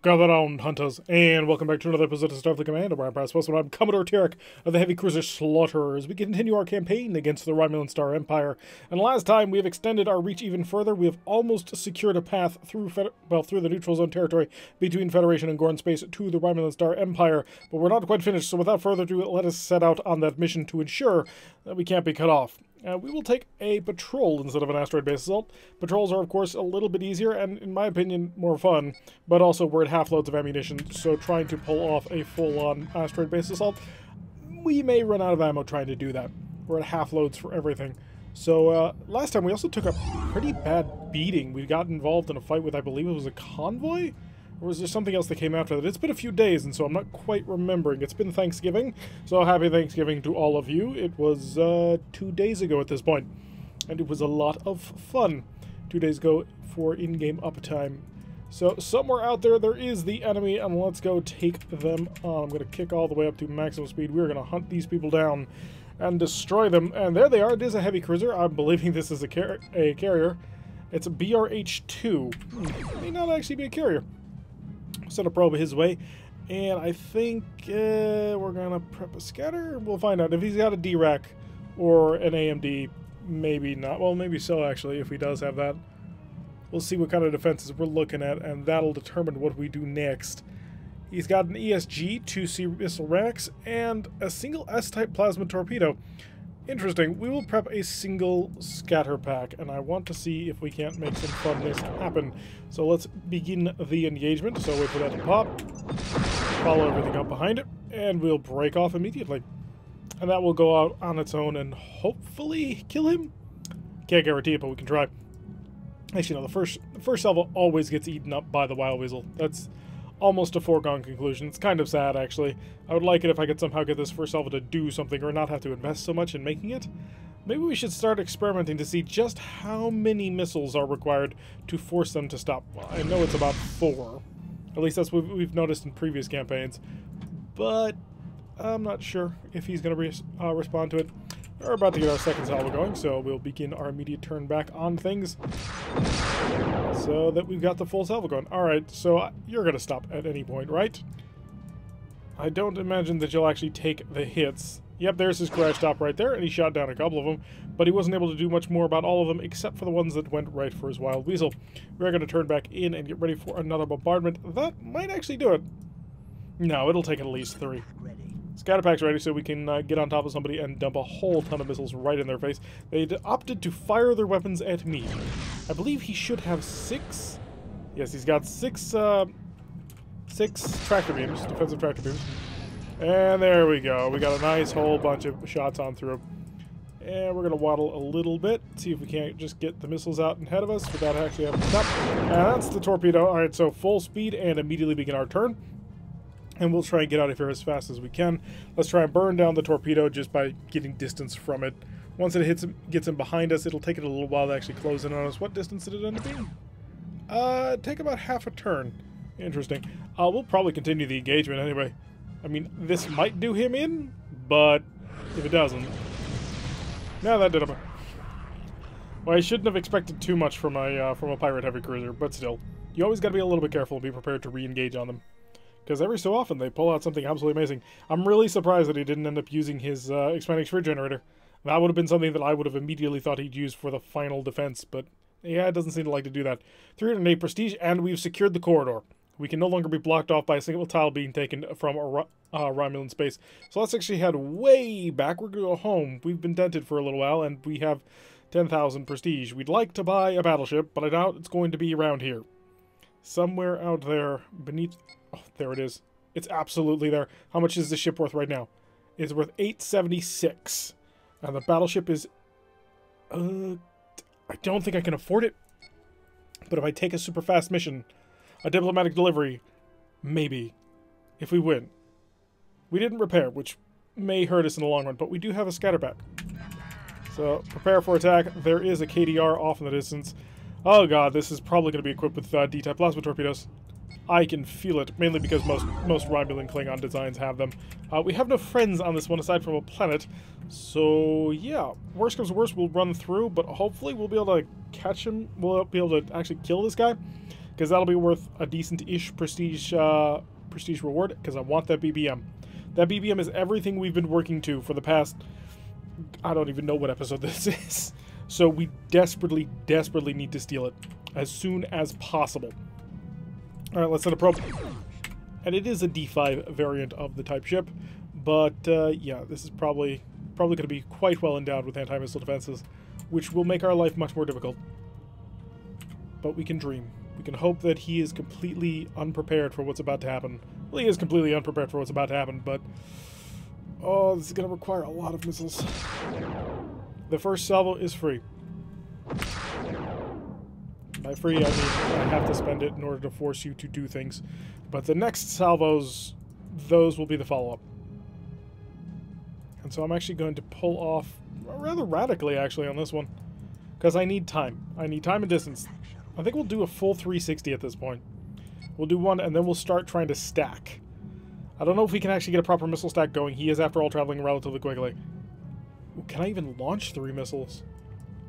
Gather round, hunters, and welcome back to another episode of Starfleet Command. I'm Orion Pirates, I'm Commodore Tarek of the heavy cruiser Slaughter as we continue our campaign against the Romulan Star Empire. And last time we have extended our reach even further. We have almost secured a path through through the neutral zone territory between Federation and Gorn space to the Romulan Star Empire, but we're not quite finished. So without further ado, let us set out on that mission to ensure that we can't be cut off. We will take a patrol instead of an asteroid-based assault. Patrols are, of course, a little bit easier and, in my opinion, more fun, but also we're at half loads of ammunition, so trying to pull off a full-on asteroid-based assault, we may run out of ammo trying to do that. We're at half loads for everything. So, last time we also took a pretty bad beating. We got involved in a fight with, I believe it was a convoy? Or was there something else that came after that? It's been a few days, and so I'm not quite remembering. It's been Thanksgiving, so happy Thanksgiving to all of you. It was 2 days ago at this point, and it was a lot of fun. 2 days ago for in-game uptime. So somewhere out there, there is the enemy, and let's go take them on. I'm going to kick all the way up to maximum speed. We're going to hunt these people down and destroy them. And there they are. It is a heavy cruiser. I'm believing this is a carrier. It's a BRH-2. It may not actually be a carrier. Send a probe his way, and I think we're gonna prep a scatter. We'll find out if he's got a D-rack or an AMD. Maybe not. Well, maybe so actually. If he does have that, we'll see what kind of defenses we're looking at, and that'll determine what we do next. He's got an ESG, 2 C missile racks, and a single S-type plasma torpedo. Interesting. We will prep a single scatter pack, and I want to see if we can't make some funness happen. So let's begin the engagement. So wait for that to pop, follow everything up behind it, and we'll break off immediately. And that will go out on its own and hopefully kill him. Can't guarantee it, but we can try. Actually, no, the first salvo always gets eaten up by the Wild Weasel. That's almost a foregone conclusion. It's kind of sad, actually. I would like it if I could somehow get this first salvo to do something or not have to invest so much in making it. Maybe we should start experimenting to see just how many missiles are required to force them to stop. Well, I know it's about 4. At least that's what we've noticed in previous campaigns. But I'm not sure if he's going to respond to it. We're about to get our second salvo going, so we'll begin our immediate turn back on things so that we've got the full salvo going. Alright, so you're going to stop at any point, right? I don't imagine that you'll actually take the hits. Yep, there's his crash stop right there, and he shot down a couple of them, but he wasn't able to do much more about all of them except for the ones that went right for his Wild Weasel. We're going to turn back in and get ready for another bombardment. That might actually do it. No, it'll take at least 3. Scatter pack's ready so we can get on top of somebody and dump a whole ton of missiles right in their face. They opted to fire their weapons at me. I believe he should have 6. Yes, he's got 6 tractor beams, defensive tractor beams. And there we go. We got a nice whole bunch of shots on through. And we're going to waddle a little bit, see if we can't just get the missiles out ahead of us without actually having to stop. And that's the torpedo. Alright, so full speed and immediately begin our turn. And we'll try and get out of here as fast as we can. Let's try and burn down the torpedo just by getting distance from it. Once it gets in behind us, it'll take it a little while to actually close in on us. What distance did it end up being? Take about half a turn. Interesting. We'll probably continue the engagement anyway. I mean, this might do him in, but if it doesn't... No, that did him. Well, I shouldn't have expected too much from a pirate heavy cruiser, but still. You always gotta be a little bit careful and be prepared to re-engage on them. Because every so often they pull out something absolutely amazing. I'm really surprised that he didn't end up using his expanding sphere generator. That would have been something that I would have immediately thought he'd use for the final defense, but yeah, it doesn't seem to like to do that. 308 prestige, and we've secured the corridor. We can no longer be blocked off by a single tile being taken from Romulan space. So let's actually head way back. We're going to go home. We've been dented for a little while, and we have 10,000 prestige. We'd like to buy a battleship, but I doubt it's going to be around here. Somewhere out there beneath... Oh, there it is. It's absolutely there. How much is the ship worth right now? It's worth 876. And the battleship is... I don't think I can afford it. But if I take a super fast mission, a diplomatic delivery, maybe. If we win. We didn't repair, which may hurt us in the long run, but we do have a scatterback. So, prepare for attack. There is a KDR off in the distance. Oh god, this is probably going to be equipped with D-type plasma torpedoes. I can feel it, mainly because most Romulan Klingon designs have them. We have no friends on this one aside from a planet, so yeah, worst comes to worst, we'll run through, but hopefully we'll be able to catch him, we'll be able to actually kill this guy, because that'll be worth a decent-ish prestige reward, because I want that BBM. That BBM is everything we've been working to for the past... I don't even know what episode this is. So we desperately, desperately need to steal it as soon as possible. Alright, let's send a probe. And it is a D5 variant of the type ship, but yeah, this is probably going to be quite well endowed with anti-missile defenses, which will make our life much more difficult. But we can dream. We can hope that he is completely unprepared for what's about to happen. Well, he is completely unprepared for what's about to happen, but... oh, this is going to require a lot of missiles. The first salvo is free. By free, I mean I have to spend it in order to force you to do things. But the next salvos, those will be the follow-up. And so I'm actually going to pull off rather radically, actually, on this one. Because I need time. I need time and distance. I think we'll do a full 360 at this point. We'll do one, and then we'll start trying to stack. I don't know if we can actually get a proper missile stack going. He is, after all, traveling relatively quickly. Ooh, can I even launch 3 missiles?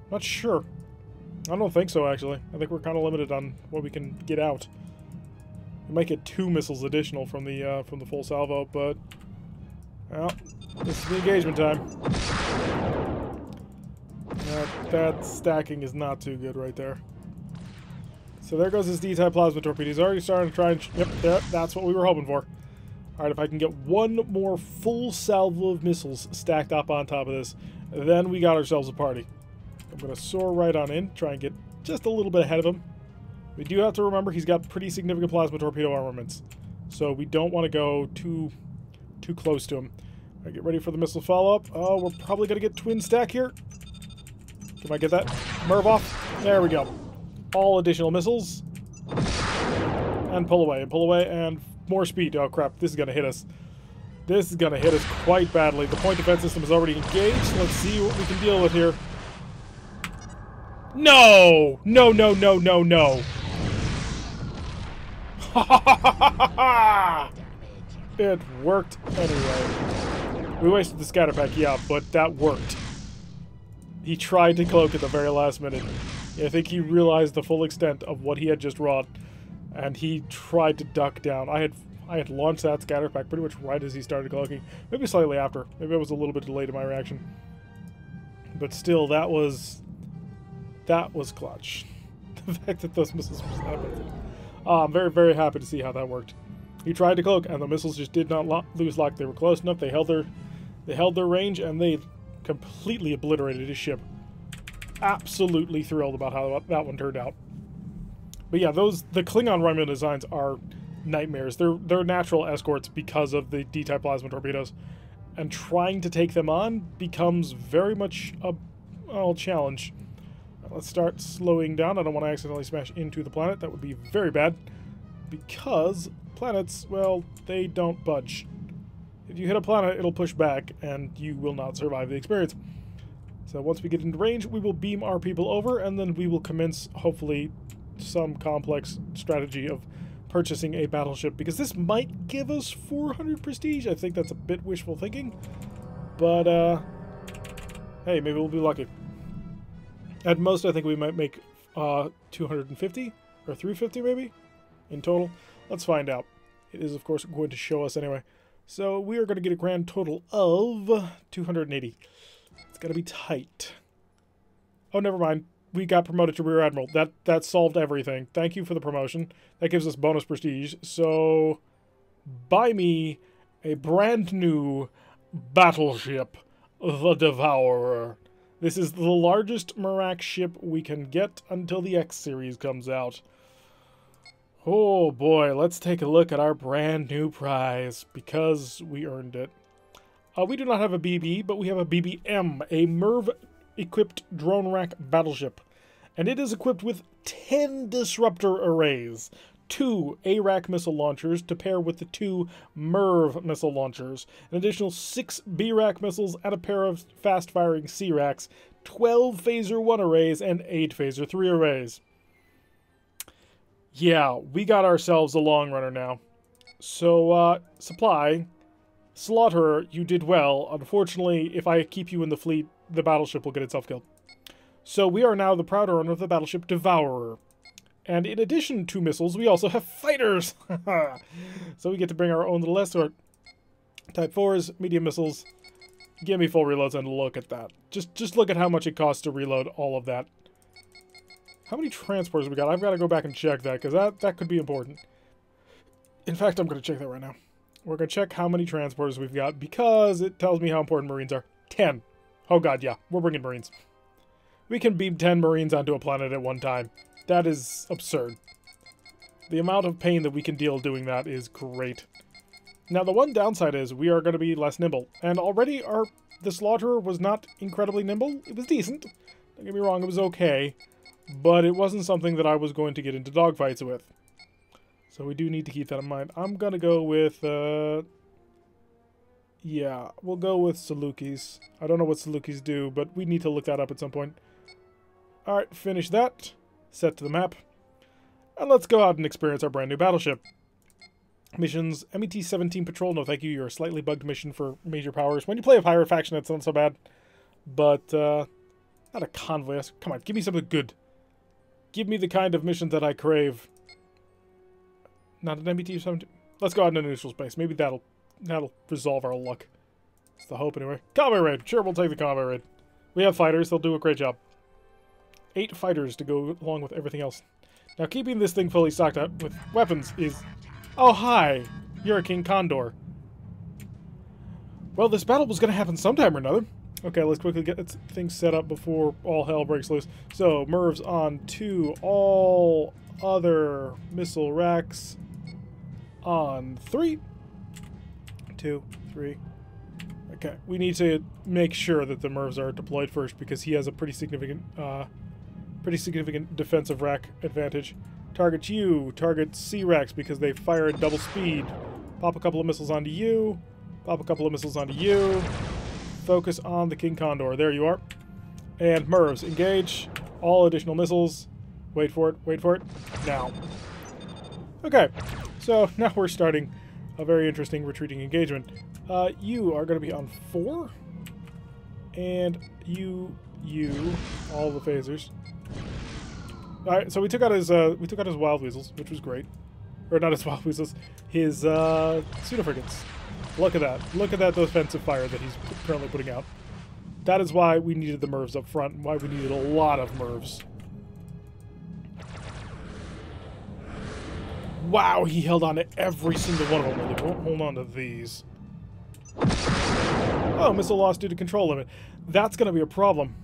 Not sure. I don't think so, actually. I think we're kind of limited on what we can get out. We might get 2 missiles additional from the full salvo, but... well, this is the engagement time. That stacking is not too good right there. So there goes his D-type plasma torpedo. He's already starting to try and... yep, there, that's what we were hoping for. Alright, if I can get one more full salvo of missiles stacked up on top of this, then we got ourselves a party. I'm going to soar right on in, try and get just a little bit ahead of him. We do have to remember he's got pretty significant plasma torpedo armaments, so we don't want to go too close to him. Alright, get ready for the missile follow-up. Oh, we're probably going to get twin stack here. Can I get that Merv off? There we go. All additional missiles. And pull away, and more speed. Oh crap, this is going to hit us. This is going to hit us quite badly. The point defense system is already engaged. Let's see what we can deal with here. No! No, no, no, no, no. It worked anyway. We wasted the scatter pack, yeah, but that worked. He tried to cloak at the very last minute. I think he realized the full extent of what he had just wrought, and he tried to duck down. I had launched that scatter pack pretty much right as he started cloaking. Maybe slightly after. Maybe I was a little bit delayed in my reaction. But still, that was clutch. The fact that those missiles were snapping. I'm very, very happy to see how that worked. He tried to cloak, and the missiles just did not lose lock. They were close enough. They held their range, and they completely obliterated his ship. Absolutely thrilled about how that one turned out. But yeah, the Klingon Romulan designs are nightmares. They're natural escorts because of the D-type plasma torpedoes, and trying to take them on becomes very much a challenge. Let's start slowing down. I don't want to accidentally smash into the planet. That would be very bad, because planets, well, they don't budge. If you hit a planet, it'll push back, and you will not survive the experience. So once we get into range, we will beam our people over, and then we will commence, hopefully, some complex strategy of purchasing a battleship, because this might give us 400 prestige. I think that's a bit wishful thinking, but, hey, maybe we'll be lucky. At most, I think we might make 250 or 350 maybe in total. Let's find out. It is, of course, going to show us anyway. So we are going to get a grand total of 280. It's going to be tight. Oh, never mind. We got promoted to Rear Admiral. That solved everything. Thank you for the promotion. That gives us bonus prestige. So buy me a brand new battleship, the Devourer. This is the largest Merak ship we can get until the X series comes out. Oh boy, let's take a look at our brand new prize, because we earned it. We do not have a BB, but we have a BBM, a MERV-equipped drone rack battleship. And it is equipped with 10 disruptor arrays, 2 A-rack missile launchers to pair with the 2 MERV missile launchers, an additional 6 B-rack missiles and a pair of fast-firing C-racks, 12 Phaser 1 arrays, and 8 Phaser 3 arrays. Yeah, we got ourselves a long runner now. So, supply, Slaughterer, you did well. Unfortunately, if I keep you in the fleet, the battleship will get itself killed. So we are now the proud owner of the battleship Devourer. And in addition to missiles, we also have fighters! So we get to bring our own little escort. Type 4s, medium missiles. Give me full reloads and look at that. Just look at how much it costs to reload all of that. How many transporters we got? I've got to go back and check that, because that could be important. In fact, I'm going to check that right now. We're going to check how many transporters we've got, because it tells me how important Marines are. 10. Oh god, yeah. We're bringing Marines. We can beam 10 Marines onto a planet at one time. That is absurd. The amount of pain that we can deal doing that is great. Now, the one downside is we are going to be less nimble. And already the Slaughterer was not incredibly nimble. It was decent. Don't get me wrong, it was okay. But it wasn't something that I was going to get into dogfights with. So we do need to keep that in mind. I'm going to go with... yeah, we'll go with Salukis. I don't know what Salukis do, but we need to look that up at some point. Alright, finish that. Set to the map. And let's go out and experience our brand new battleship. Missions, MET-17 Patrol. No, thank you. You're a slightly bugged mission for major powers. When you play a pirate faction, it's not so bad. But, not a convoy. Come on, give me something good. Give me the kind of mission that I crave. Not an MET-17. Let's go out into neutral space. Maybe that'll resolve our luck. That's the hope, anyway. Convoy raid. Sure, we'll take the convoy raid. We have fighters. They'll do a great job. 8 fighters to go along with everything else. Now, keeping this thing fully stocked up with weapons is... Oh, hi! You're a King Condor. Well, this battle was going to happen sometime or another. Okay, let's quickly get things set up before all hell breaks loose. So, MIRVs on 2. All other missile racks on 3. 2, 3. Okay, we need to make sure that the MIRVs are deployed first because he has a pretty significant defensive rack advantage. Target you, target C-racks because they fire at double speed. Pop a couple of missiles onto you. Pop a couple of missiles onto you. Focus on the King Condor. There you are. And MIRVs, engage. All additional missiles. Wait for it, wait for it. Now. Okay, so now we're starting a very interesting retreating engagement. You are going to be on 4. And you, all the phasers. Alright, so we took out his wild weasels, which was great. Or not his wild weasels, his pseudo frigates. Look at that. Look at that defensive fire that he's currently putting out. That is why we needed the MIRVs up front, and why we needed a lot of MIRVs. Wow, he held on to every single one of them. Really. Won't hold on to these. Oh, missile loss due to control limit. That's going to be a problem.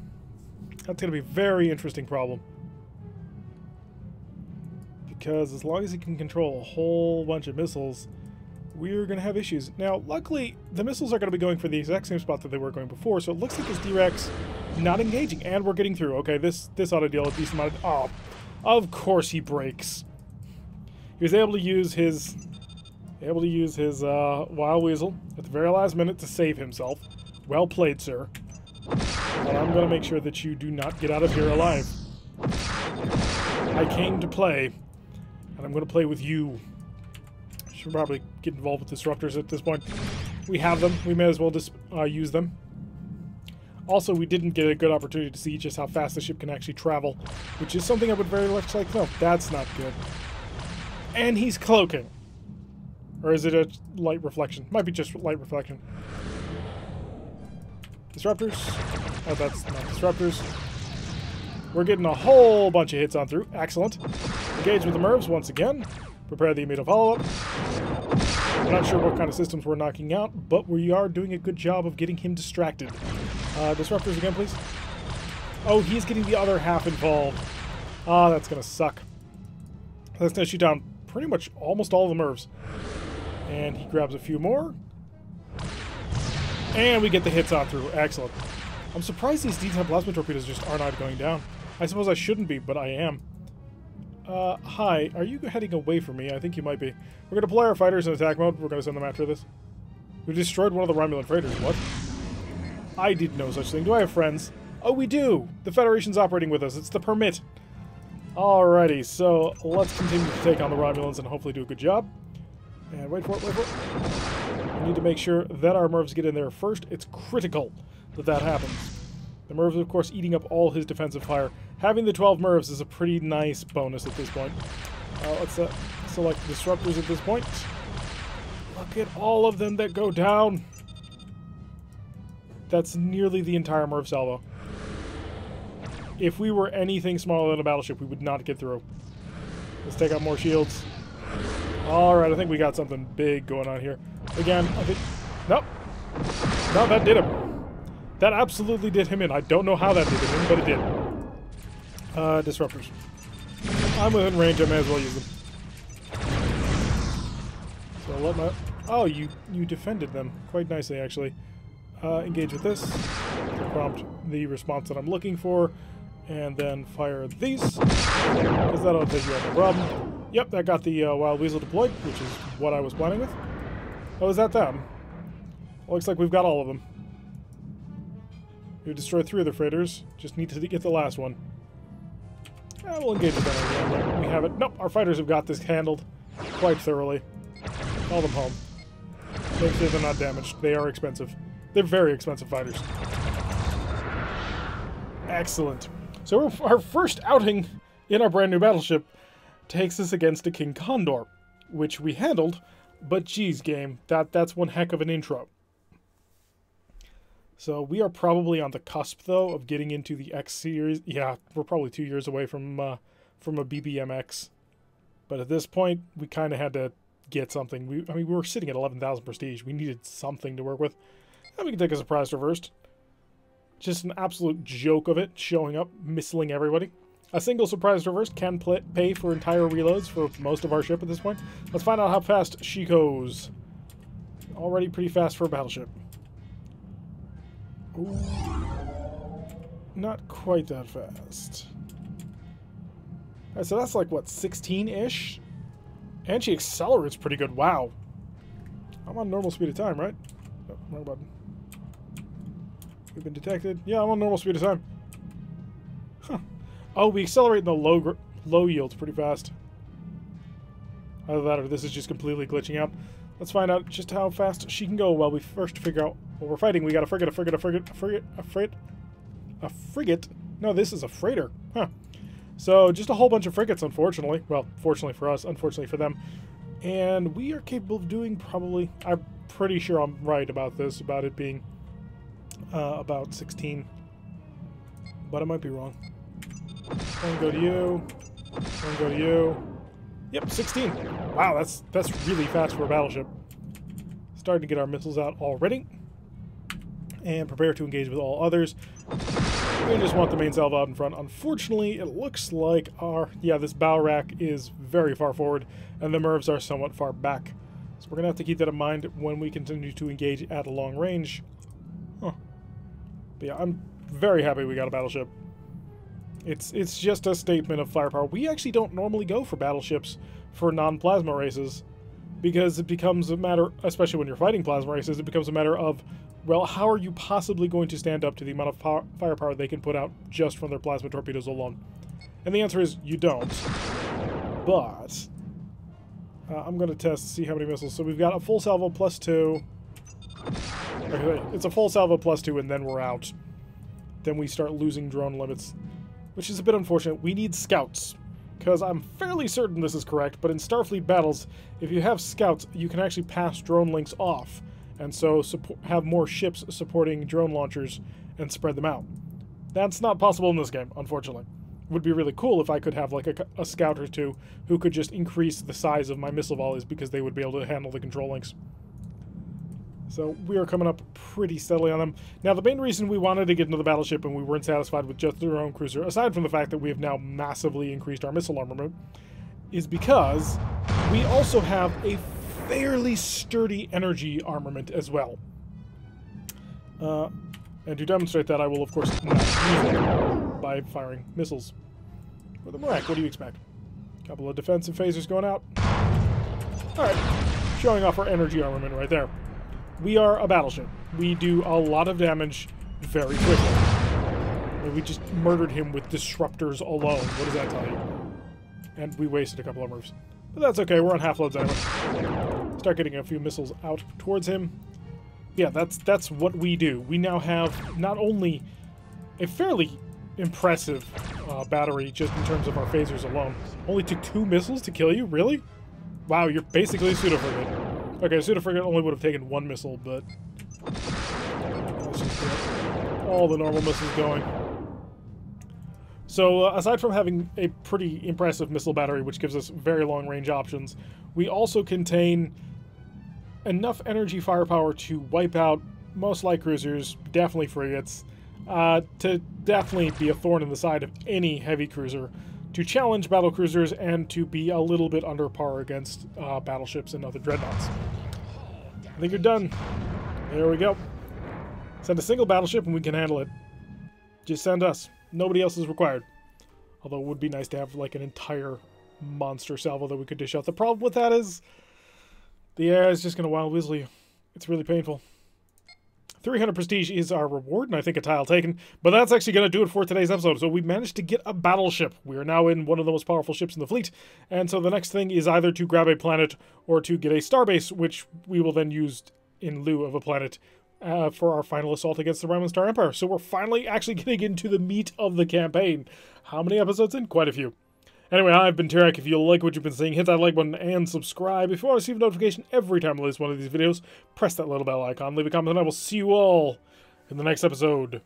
That's going to be a very interesting problem. Because as long as he can control a whole bunch of missiles, we're going to have issues. Now, luckily, the missiles are going to be going for the exact same spot that they were going before, so it looks like his D-Rex not engaging, and we're getting through. Okay, this ought to deal a decent amount of... Oh, of course he breaks. He was able to use his... Wild Weasel at the very last minute to save himself. Well played, sir. But I'm going to make sure that you do not get out of here alive. I came to play, and I'm going to play with you. Should probably get involved with disruptors at this point. We have them. We may as well just use them. Also, we didn't get a good opportunity to see just how fast the ship can actually travel, which is something I would very much like to know. That's not good. And he's cloaking. Or is it a light reflection? Might be just light reflection. Disruptors. Oh, that's not disruptors. We're getting a whole bunch of hits on through. Excellent. Engage with the MIRVs once again. Prepare the immediate follow-up. I'm not sure what kind of systems we're knocking out, but we are doing a good job of getting him distracted. Disruptors again, please. Oh, he's getting the other half involved. Ah, that's going to suck. That's going to shoot down pretty much almost all of the MIRVs. And he grabs a few more. And we get the hits on through. Excellent. I'm surprised these D-10 plasma torpedoes just are not going down. I suppose I shouldn't be, but I am. Hi. Are you heading away from me? I think you might be. We're going to deploy our fighters in attack mode. We're going to send them after this. We destroyed one of the Romulan freighters. What? I did no such thing. Do I have friends? Oh, we do! The Federation's operating with us. It's the permit. Alrighty, so let's continue to take on the Romulans and hopefully do a good job. And wait for it, wait for it. We need to make sure that our MIRVs get in there first. It's critical that that happens. The MIRVs are, of course, eating up all his defensive fire. Having the 12 MIRVs is a pretty nice bonus at this point. Let's select disruptors at this point. Look at all of them that go down. That's nearly the entire MIRV salvo. If we were anything smaller than a battleship, we would not get through. Let's take out more shields. Alright, I think we got something big going on here. Again, I think... Nope. No, that did him. That absolutely did him in. I don't know how that did him in, but it did. Disruptors. I'm within range, I may as well use them. So let my... Oh, you defended them quite nicely, actually. Engage with this to prompt the response that I'm looking for. And then fire these, because that'll take you out no problem. Yep, that got the Wild Weasel deployed, which is what I was planning with. Oh, is that them? Looks like we've got all of them. We've destroyed 3 of the freighters. Just need to get the last one. We'll engage with that again. We have it. Nope, our fighters have got this handled quite thoroughly. Call them home. Make sure they're not damaged. They are expensive. They're very expensive fighters. Excellent. So our first outing in our brand new battleship takes us against a King Condor, which we handled, but geez, game, that's one heck of an intro. So we are probably on the cusp, though, of getting into the X series. Yeah, we're probably 2 years away from a BBMX. But at this point, we kind of had to get something. We were sitting at 11,000 prestige. We needed something to work with. And we can take a surprise reversed. Just an absolute joke of it, showing up, missiling everybody. A single surprise reverse can pay for entire reloads for most of our ship at this point. Let's find out how fast she goes. Already pretty fast for a battleship. Ooh. Not quite that fast. Alright, so that's like, what, 16-ish? And she accelerates pretty good. Wow. I'm on normal speed of time, right? Oh, wrong button. We've been detected. Yeah, I'm on normal speed of time. Huh. Oh, we accelerate in the low yields pretty fast. Either that or this is just completely glitching out. Let's find out just how fast she can go while we first figure out what we're fighting. We got a frigate. No, this is a freighter. Huh. So, just a whole bunch of frigates, unfortunately. Well, fortunately for us, unfortunately for them. And we are capable of doing probably... I'm pretty sure I'm right about this, about it being... about 16, but I might be wrong. One go to you. One go to you. Yep, 16. Wow, that's really fast for a battleship. Starting to get our missiles out already, and prepare to engage with all others. We just want the main salvo out in front. Unfortunately, it looks like this bow rack is very far forward, and the MIRVs are somewhat far back. So we're gonna have to keep that in mind when we continue to engage at a long range. Huh. But yeah, I'm very happy we got a battleship. It's just a statement of firepower. We actually don't normally go for battleships for non-plasma races, because it becomes a matter, especially when you're fighting plasma races, it becomes a matter of, well, how are you possibly going to stand up to the amount of firepower they can put out just from their plasma torpedoes alone? And the answer is, you don't. But I'm going to test, see how many missiles. So we've got a full salvo plus 2. Okay, it's a full salvo plus 2, and then we're out. Then we start losing drone limits, which is a bit unfortunate. We need scouts, because I'm fairly certain this is correct, but in Starfleet battles, if you have scouts, you can actually pass drone links off, and so have more ships supporting drone launchers and spread them out. That's not possible in this game, unfortunately. It would be really cool if I could have like a scout or two who could just increase the size of my missile volleys, because they would be able to handle the control links. So we are coming up pretty steadily on them. Now, the main reason we wanted to get into the battleship and we weren't satisfied with just their own cruiser, aside from the fact that we have now massively increased our missile armament, is because we also have a fairly sturdy energy armament as well. And to demonstrate that, I will, of course, not use it by firing missiles. With the Marak, what do you expect? A couple of defensive phasers going out. Alright, showing off our energy armament right there. We are a battleship. We do a lot of damage very quickly. And we just murdered him with disruptors alone. What does that tell you? And we wasted a couple of moves. But that's okay, we're on half loads anyway. Start getting a few missiles out towards him. Yeah, that's what we do. We now have not only a fairly impressive battery just in terms of our phasers alone. Only took 2 missiles to kill you? Really? Wow, you're basically a pseudo-frigate. Okay, pseudo-frigate only would have taken 1 missile, but let's just get all the normal missiles going. So, aside from having a pretty impressive missile battery, which gives us very long-range options, we also contain enough energy firepower to wipe out most light cruisers, definitely frigates, to definitely be a thorn in the side of any heavy cruiser, to challenge battle cruisers, and to be a little bit under par against battleships and other dreadnoughts. I think you're done. There we go. Send a single battleship and we can handle it. Just send us. Nobody else is required. Although it would be nice to have like an entire monster salvo that we could dish out. The problem with that is the AI is just going to wild weasel you. It's really painful. 300 prestige is our reward, and I think a tile taken. But that's actually going to do it for today's episode. So we managed to get a battleship. We are now in one of the most powerful ships in the fleet. And so the next thing is either to grab a planet or to get a starbase, which we will then use in lieu of a planet for our final assault against the Romulan Star Empire. So we're finally actually getting into the meat of the campaign. How many episodes in? Quite a few. Anyway, I've been Tarek. If you like what you've been seeing, hit that like button and subscribe. If you want to receive a notification every time I release one of these videos, press that little bell icon, leave a comment, and I will see you all in the next episode.